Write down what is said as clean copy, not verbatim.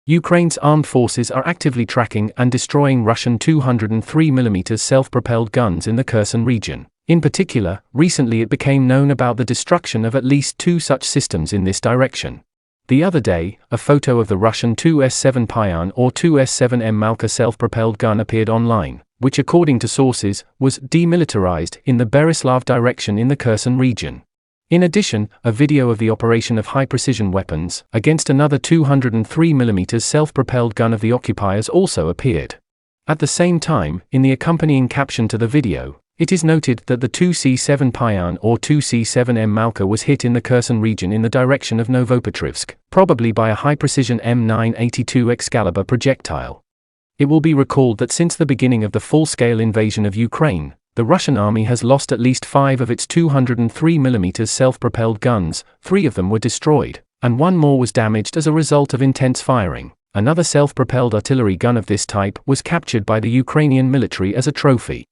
Ukraine's armed forces are actively tracking and destroying Russian 203mm self-propelled guns in the Kherson region. In particular, recently it became known about the destruction of at least 2 such systems in this direction. The other day, a photo of the Russian 2S7 Pion or 2S7M Malka self-propelled gun appeared online, which according to sources, was demilitarized in the Berislav direction in the Kherson region. In addition, a video of the operation of high-precision weapons against another 203mm self-propelled gun of the occupiers also appeared. At the same time, in the accompanying caption to the video, it is noted that the 2C7 Pion or 2C7M Malka was hit in the Kherson region in the direction of Novopetrivsk, probably by a high-precision M982 Excalibur projectile. It will be recalled that since the beginning of the full-scale invasion of Ukraine, the Russian army has lost at least 5 of its 203mm self-propelled guns, 3 of them were destroyed, and 1 more was damaged as a result of intense firing. Another self-propelled artillery gun of this type was captured by the Ukrainian military as a trophy.